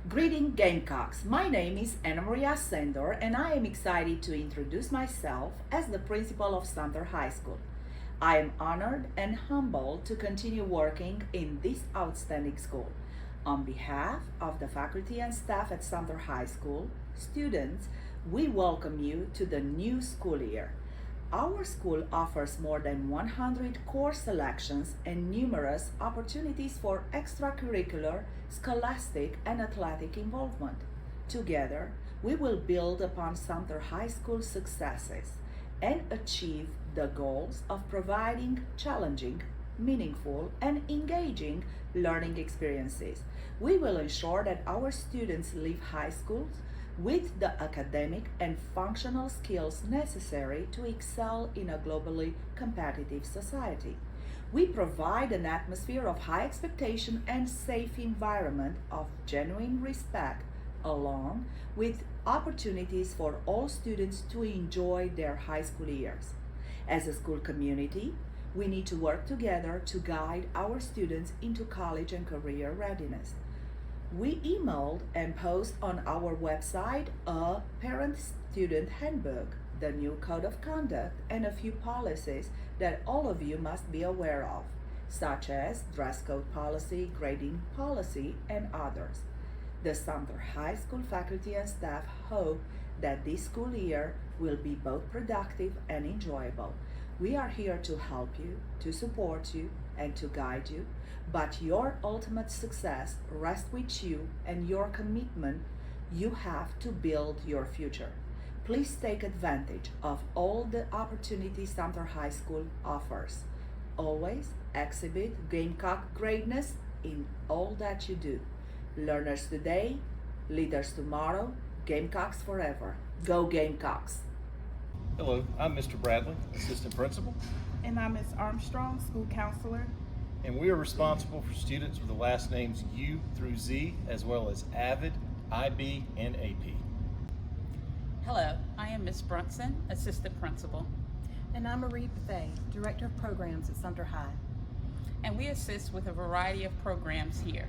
Greeting Gamecocks. My name is Anna Maria Sendor and I am excited to introduce myself as the principal of Sumter High School. I am honored and humbled to continue working in this outstanding school. On behalf of the faculty and staff at Sumter High School, students, we welcome you to the new school year. Our school offers more than 100 course selections and numerous opportunities for extracurricular, scholastic, and athletic involvement. Together, we will build upon Sumter High School's successes and achieve the goals of providing challenging, meaningful, and engaging learning experiences. We will ensure that our students leave high schools with the academic and functional skills necessary to excel in a globally competitive society. We provide an atmosphere of high expectation and safe environment of genuine respect, along with opportunities for all students to enjoy their high school years. As a school community, we need to work together to guide our students into college and career readiness. We emailed and post on our website a parent-student handbook, the new code of conduct, and a few policies that all of you must be aware of, such as dress code policy, grading policy, and others. The Sumter High School faculty and staff hope that this school year will be both productive and enjoyable. We are here to help you, to support you, and to guide you, but your ultimate success rests with you and your commitment. You have to build your future. Please take advantage of all the opportunities Sumter High School offers. Always exhibit Gamecock greatness in all that you do. Learners today, leaders tomorrow, Gamecocks forever. Go Gamecocks! Hello, I'm Mr. Bradley, Assistant Principal, And I'm Ms. Armstrong, School Counselor. and we are responsible for students with the last names U through Z, as well as AVID, IB, and AP. Hello, I am Ms. Brunson, Assistant Principal, And I'm Marie Buffet, Director of Programs at Sumter High, and we assist with a variety of programs here.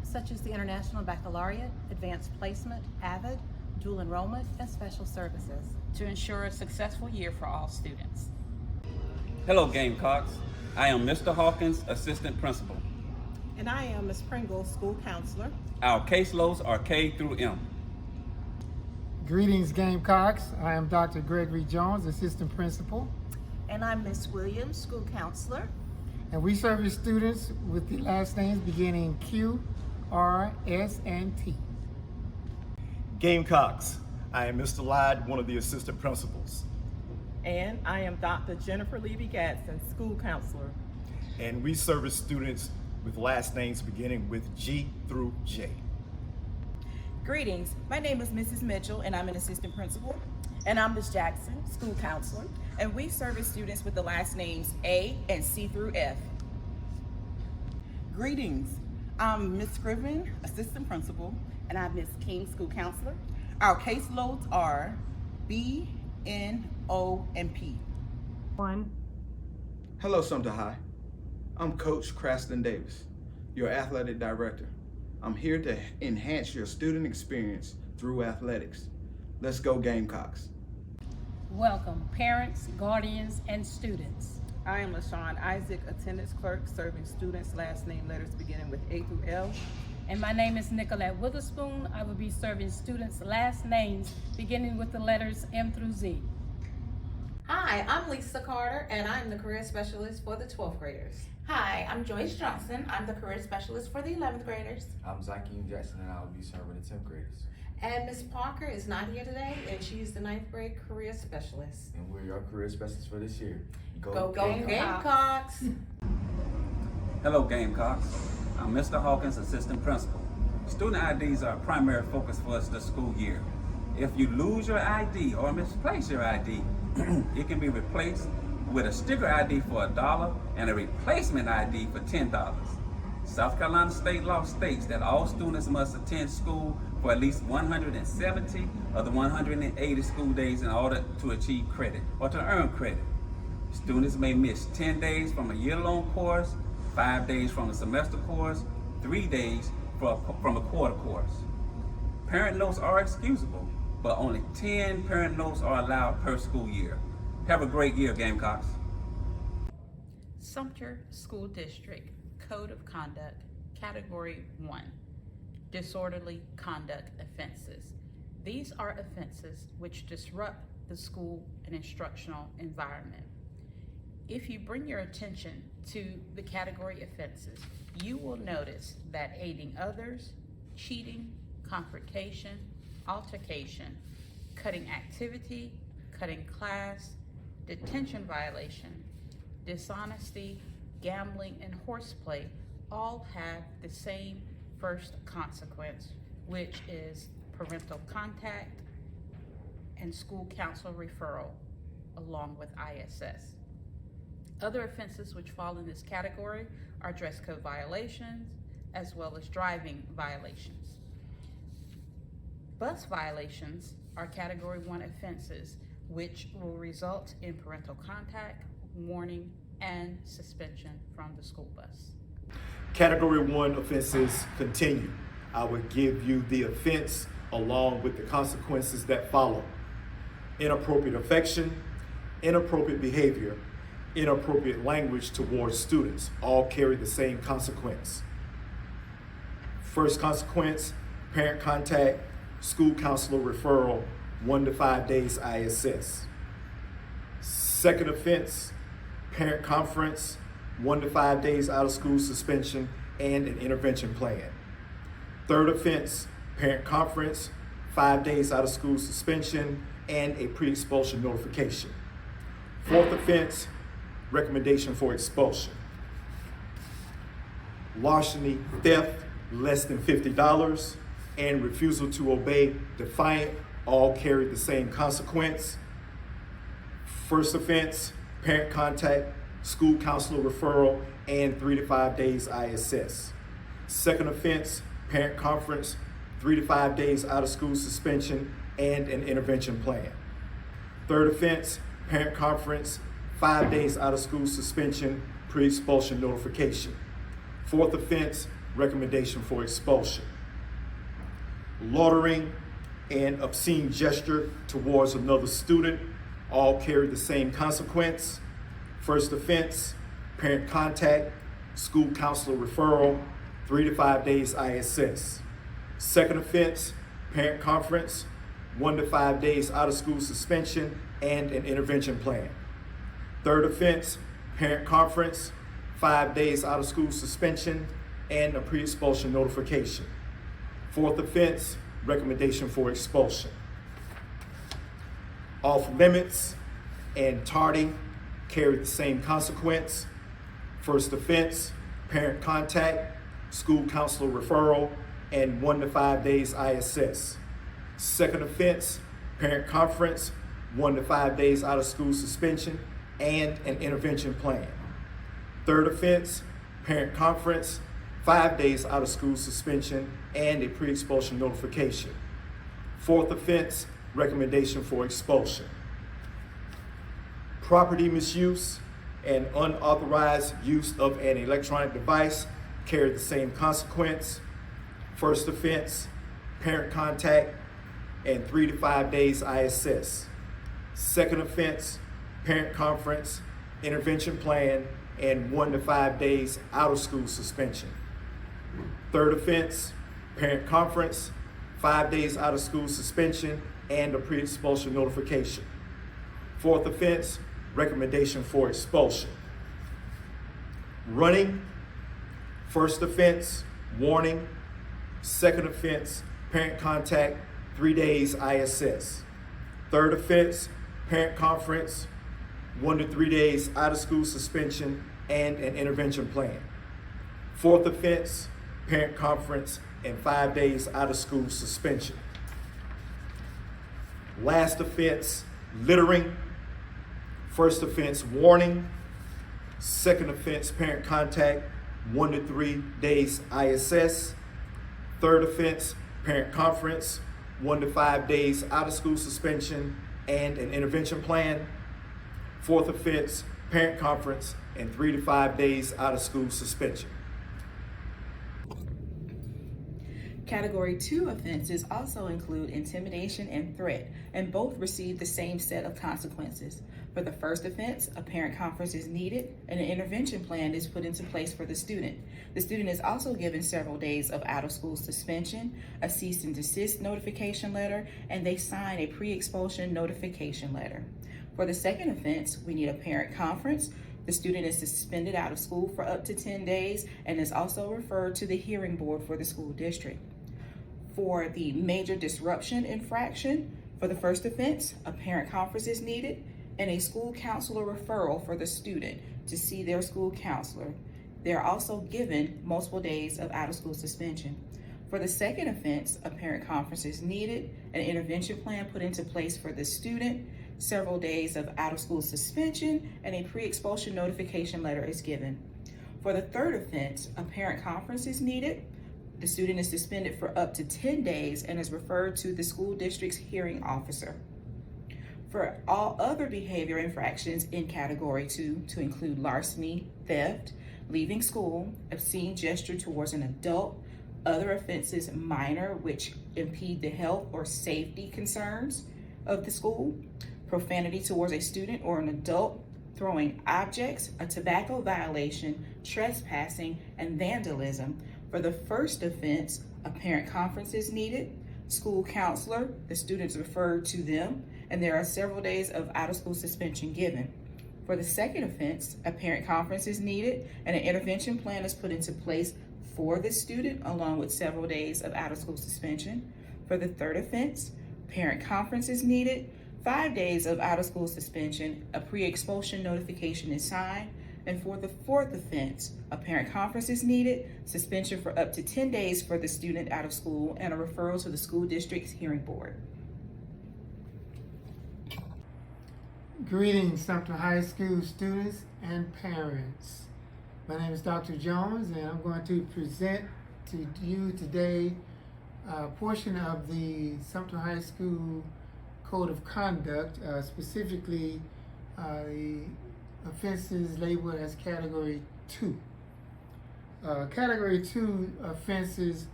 such as the International Baccalaureate, Advanced Placement, AVID, Dual Enrollment, and Special Services. To ensure a successful year for all students. Hello, Gamecocks. I am Mr. Hawkins, Assistant Principal. And I am Ms. Pringle, School Counselor. Our caseloads are K through M. Greetings, Gamecocks. I am Dr. Gregory Jones, Assistant Principal, And I'm Ms. Williams, School Counselor. and we service students with the last names beginning Q, R, S, and T. Gamecocks. I am Mr. Lyde, one of the assistant principals, And I am Dr. Jennifer Levy Gadsden, School Counselor. and we service students with last names beginning with G through J. Greetings, my name is Mrs. Mitchell and I'm an assistant principal. And I'm Ms. Jackson, school counselor, and we service students with the last names A and C through F. Greetings, I'm Ms. Scriven, Assistant Principal, and I'm Ms. King, School Counselor. Our caseloads are B, N, O, and P. Hello, Sumter High. I'm Coach Craston Davis, your athletic director. I'm here to enhance your student experience through athletics. Let's go Gamecocks. Welcome, parents, guardians, and students. I am LaShawn Isaac, attendance clerk, serving students' last name letters beginning with A through L. And my name is Nicolette Witherspoon. I will be serving students' last names beginning with the letters M through Z. Hi, I'm Lisa Carter, and I'm the career specialist for the 12th graders. Hi, I'm Joyce Johnson. I'm the career specialist for the 11th graders. I'm Zakeem Jackson, and I will be serving the 10th graders. And Miss Parker is not here today, and she's the 9th grade career specialist. And we're your career specialists for this year. Go Gamecocks! Hello, Gamecocks. I'm Mr. Hawkins, Assistant Principal. Student IDs are a primary focus for us this school year. If you lose your ID or misplace your ID, it can be replaced with a sticker ID for $1 and a replacement ID for $10. South Carolina state law states that all students must attend school for at least 170 of the 180 school days in order to achieve credit or to earn credit. Students may miss 10 days from a year-long course, 5 days from a semester course, 3 days from a quarter course. Parent notes are excusable, but only 10 parent notes are allowed per school year. Have a great year, Gamecocks. Sumter School District Code of Conduct, Category 1, Disorderly Conduct Offenses. These are offenses which disrupt the school and instructional environment. If you bring your attention to the category offenses, you will notice that aiding others, cheating, confrontation, altercation, cutting activity, cutting class, detention violation, dishonesty, gambling, and horseplay all have the same first consequence, which is parental contact and school counsel referral along with ISS. Other offenses which fall in this category are dress code violations as well as driving violations. Bus violations are Category 1 offenses which will result in parental contact, warning, and suspension from the school bus. Category 1 offenses continue. I will give you the offense along with the consequences that follow. Inappropriate affection, inappropriate behavior, inappropriate language towards students all carry the same consequence. First consequence, parent contact, school counselor referral, 1 to 5 days ISS. Second offense, parent conference, 1 to 5 days out of school suspension and an intervention plan. Third offense, parent conference, 5 days out of school suspension and a pre-expulsion notification. Fourth offense, recommendation for expulsion. Larceny, theft, less than $50, and refusal to obey, defiant, all carry the same consequence. First offense, parent contact, school counselor referral, and 3 to 5 days ISS. Second offense, parent conference, 3 to 5 days out of school suspension, and an intervention plan. Third offense, parent conference, 5 days out of school suspension, pre-expulsion notification. Fourth offense, recommendation for expulsion. Loitering and obscene gesture towards another student all carry the same consequence. First offense, parent contact, school counselor referral, 3 to 5 days ISS. Second offense, parent conference, 1 to 5 days out of school suspension and an intervention plan. Third offense, parent conference, 5 days out of school suspension and a pre-expulsion notification. Fourth offense, recommendation for expulsion. Off limits and tardy carry the same consequence. First offense, parent contact, school counselor referral, and 1 to 5 days ISS. Second offense, parent conference, 1 to 5 days out of school suspension, and an intervention plan. Third offense, parent conference, 5 days out of school suspension, and a pre-expulsion notification. Fourth offense, recommendation for expulsion. Property misuse and unauthorized use of an electronic device carry the same consequence. First offense, parent contact, and 3 to 5 days ISS. Second offense, parent conference, intervention plan, and 1 to 5 days out of school suspension. Third offense, parent conference, 5 days out of school suspension, and a pre-expulsion notification. Fourth offense, recommendation for expulsion. Running, first offense, warning. Second offense, parent contact, 3 days ISS. Third offense, parent conference, 1 to 3 days out of school suspension, and an intervention plan. Fourth offense, parent conference, and 5 days out of school suspension. Last offense, littering. First offense, warning. Second offense, parent contact, 1 to 3 days ISS. Third offense, parent conference, 1 to 5 days out of school suspension, and an intervention plan. Fourth offense, parent conference, and 3 to 5 days out of school suspension. Category 2 offenses also include intimidation and threat, and both receive the same set of consequences. For the first offense, a parent conference is needed and an intervention plan is put into place for the student. The student is also given several days of out-of-school suspension, a cease and desist notification letter, and they sign a pre-expulsion notification letter. For the second offense, we need a parent conference. The student is suspended out of school for up to 10 days and is also referred to the hearing board for the school district. For the major disruption infraction, for the first offense, a parent conference is needed and a school counselor referral for the student to see their school counselor. They are also given multiple days of out-of-school suspension. For the second offense, a parent conference is needed, an intervention plan put into place for the student, several days of out-of-school suspension, and a pre-expulsion notification letter is given. For the third offense, a parent conference is needed. The student is suspended for up to 10 days and is referred to the school district's hearing officer. For all other behavior infractions in Category 2, to include larceny, theft, leaving school, obscene gesture towards an adult, other offenses minor which impede the health or safety concerns of the school, profanity towards a student or an adult, throwing objects, a tobacco violation, trespassing, and vandalism. For the first offense, a parent conference is needed, school counselor, the students referred to them, and there are several days of out-of-school suspension given. For the second offense, a parent conference is needed and an intervention plan is put into place for the student along with several days of out-of-school suspension. For the third offense, parent conference is needed, 5 days of out-of-school suspension, a pre-expulsion notification is signed, and for the fourth offense, a parent conference is needed, suspension for up to 10 days for the student out of school, and a referral to the school district's hearing board. Greetings, Sumter High School students and parents. My name is Dr. Jones, and I'm going to present to you today a portion of the Sumter High School Code of Conduct, specifically the offenses labeled as Category 2. Category 2 offenses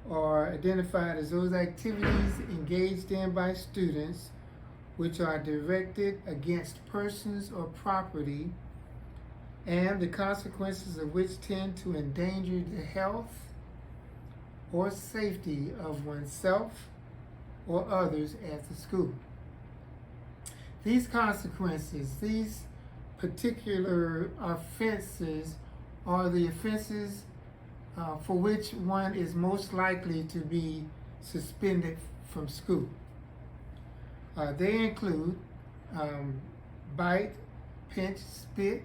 are identified as those activities engaged in by students which are directed against persons or property and the consequences of which tend to endanger the health or safety of oneself or others at the school. These consequences, these particular offenses are the offenses for which one is most likely to be suspended from school. They include bite, pinch, spit,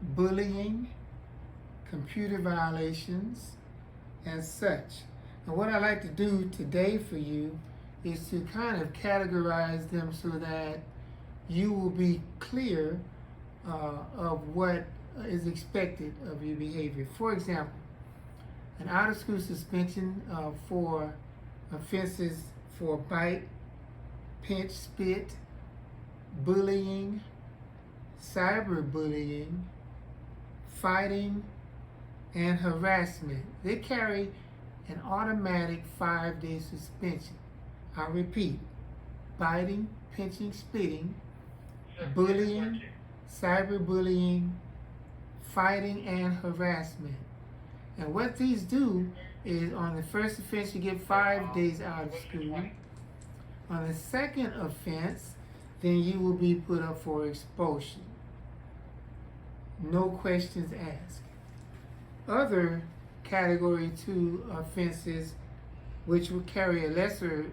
bullying, computer violations, and such. And what I like to do today for you is to kind of categorize them so that you will be clear of what is expected of your behavior. For example, an out-of-school suspension for offenses for bite, pinch, spit, bullying, cyberbullying, fighting, and harassment. They carry an automatic 5-day suspension. I repeat, biting, pinching, spitting, bullying, cyberbullying, fighting, and harassment. And what these do is on the first offense you get 5 days out of school. On the second offense, then you will be put up for expulsion. No questions asked. Other Category 2 offenses which will carry a lesser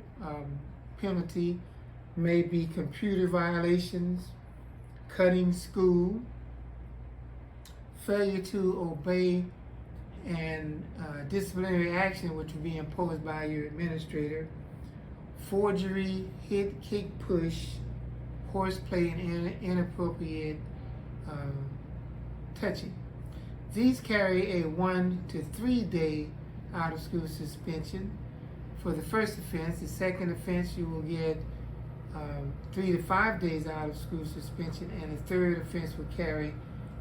penalty may be computer violations, cutting school, failure to obey and disciplinary action which will be imposed by your administrator, forgery, hit, kick, push, horseplay, and inappropriate touching. These carry a 1 to 3 day out of school suspension for the first offense. The second offense you will get 3 to 5 days out of school suspension, and the third offense will carry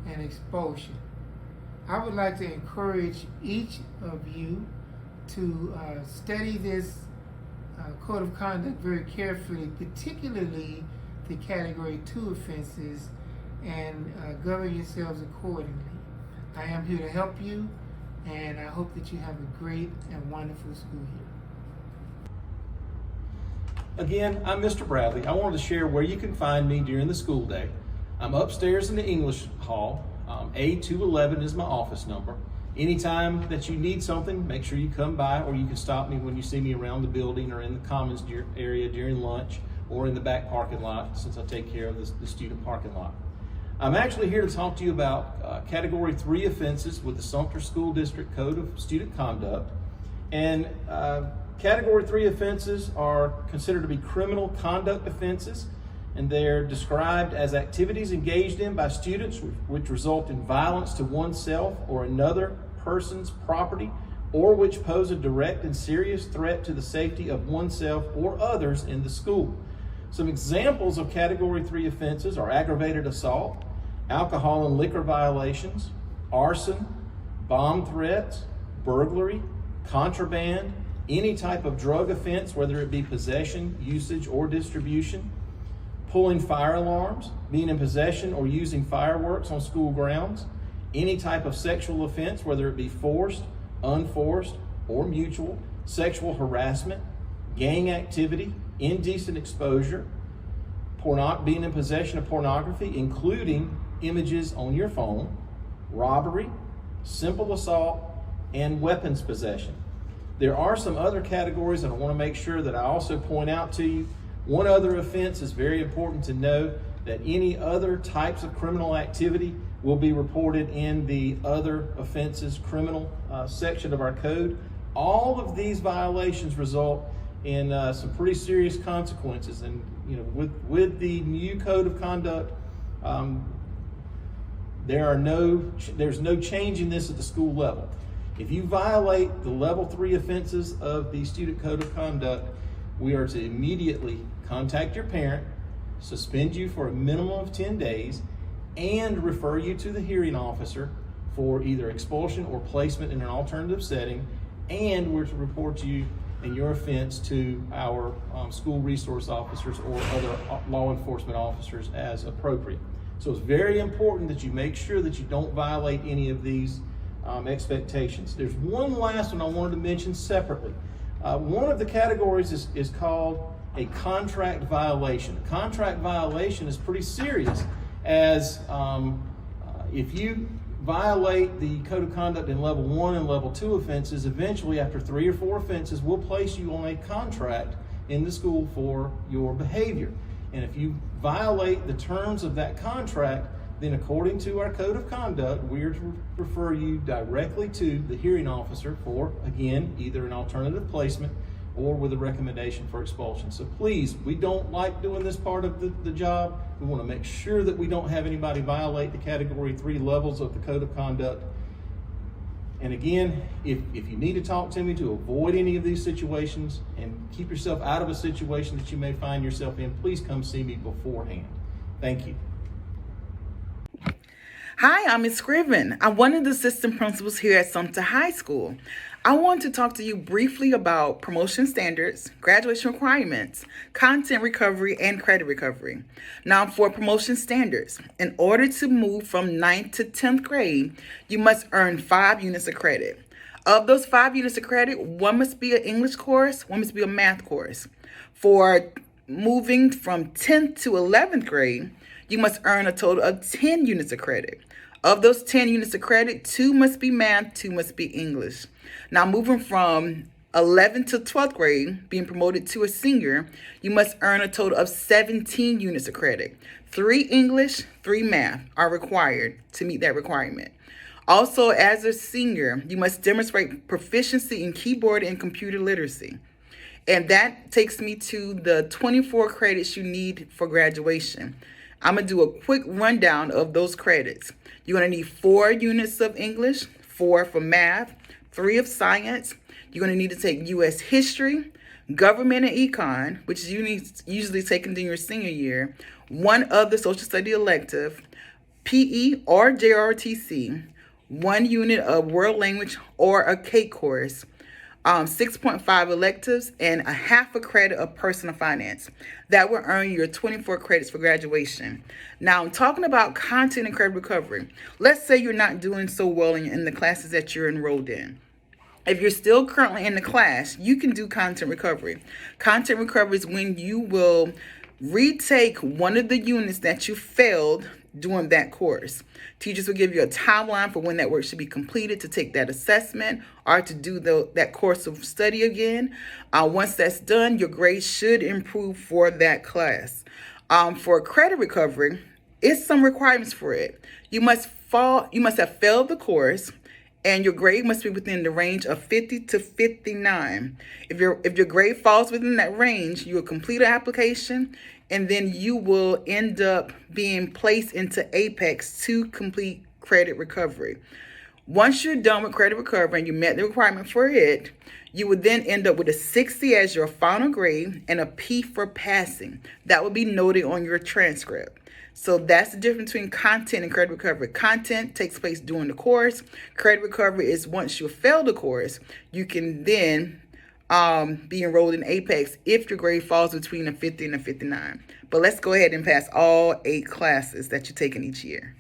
an expulsion. I would like to encourage each of you to study this code of conduct very carefully, particularly the category 2 offenses, and govern yourselves accordingly. I am here to help you, and I hope that you have a great and wonderful school year. Again, I'm Mr. Bradley. I wanted to share where you can find me during the school day. I'm upstairs in the English hall. A211 is my office number. Anytime that you need something, make sure you come by, or you can stop me when you see me around the building or in the commons area during lunch, or in the back parking lot, since I take care of the student parking lot. I'm actually here to talk to you about Category 3 offenses with the Sumter School District Code of Student Conduct. And Category 3 offenses are considered to be criminal conduct offenses, and they're described as activities engaged in by students which result in violence to oneself or another person's property, or which pose a direct and serious threat to the safety of oneself or others in the school. Some examples of Category 3 offenses are aggravated assault, alcohol and liquor violations, arson, bomb threats, burglary, contraband, any type of drug offense, whether it be possession, usage, or distribution, pulling fire alarms, being in possession or using fireworks on school grounds, any type of sexual offense, whether it be forced, unforced, or mutual, sexual harassment, gang activity, indecent exposure, being in possession of pornography, including images on your phone, robbery, simple assault, and weapons possession. There are some other categories that I want to make sure that I also point out to you. One other offense is very important to know, that any other types of criminal activity will be reported in the other offenses criminal section of our code. All of these violations result in some pretty serious consequences, and with the new code of conduct, there's no change in this at the school level. If you violate the level 3 offenses of the student code of conduct, we are to immediately contact your parent, suspend you for a minimum of 10 days, and refer you to the hearing officer for either expulsion or placement in an alternative setting, and we're to report you and your offense to our school resource officers or other law enforcement officers as appropriate. So it's very important that you make sure that you don't violate any of these expectations. There's one last one I wanted to mention separately. One of the categories is called a contract violation. A contract violation is pretty serious, as if you violate the code of conduct in level 1 and level 2 offenses, eventually after 3 or 4 offenses, we'll place you on a contract in the school for your behavior. And if you violate the terms of that contract, then according to our code of conduct, we are to refer you directly to the hearing officer for, again, either an alternative placement or with a recommendation for expulsion. So please, we don't like doing this part of the job. We want to make sure that we don't have anybody violate the Category 3 levels of the code of conduct. And again, if you need to talk to me to avoid any of these situations and keep yourself out of a situation that you may find yourself in, please come see me beforehand. Thank you. Hi, I'm Ms. Scriven. I'm one of the assistant principals here at Sumter High School. I want to talk to you briefly about promotion standards, graduation requirements, content recovery, and credit recovery. Now, for promotion standards, in order to move from 9th to 10th grade, you must earn 5 units of credit. Of those 5 units of credit, 1 must be an English course, 1 must be a math course. For moving from 10th to 11th grade, you must earn a total of 10 units of credit. Of those 10 units of credit, 2 must be math, 2 must be English. Now, moving from 11th to 12th grade, being promoted to a senior, you must earn a total of 17 units of credit. 3 English, 3 math are required to meet that requirement. Also, as a senior, you must demonstrate proficiency in keyboard and computer literacy. And that takes me to the 24 credits you need for graduation. I'm going to do a quick rundown of those credits. You're going to need 4 units of English, 4 for math, 3 of science. You're going to need to take U.S. history, government and econ, which is usually taken in your senior year, 1 of the social study elective, PE or JROTC, 1 unit of world language or a K course, 6.5 electives, and a half a credit of personal finance. That will earn you your 24 credits for graduation. Now, I'm talking about content and credit recovery. Let's say you're not doing so well in the classes that you're enrolled in. If you're still currently in the class, you can do content recovery. Content recovery is when you will retake one of the units that you failed during that course. Teachers will give you a timeline for when that work should be completed to take that assessment or to do that course of study again. Once that's done, your grades should improve for that class. For credit recovery, it's some requirements for it. You must have failed the course, and your grade must be within the range of 50 to 59. If your grade falls within that range, you will complete an application, and then you will end up being placed into Apex to complete credit recovery. Once you're done with credit recovery and you met the requirement for it, you would then end up with a 60 as your final grade and a P for passing. That will be noted on your transcript. So that's the difference between content and credit recovery. Content takes place during the course. Credit recovery is once you fail the course, you can then be enrolled in Apex if your grade falls between a 50 and a 59. But let's go ahead and pass all 8 classes that you're taking each year.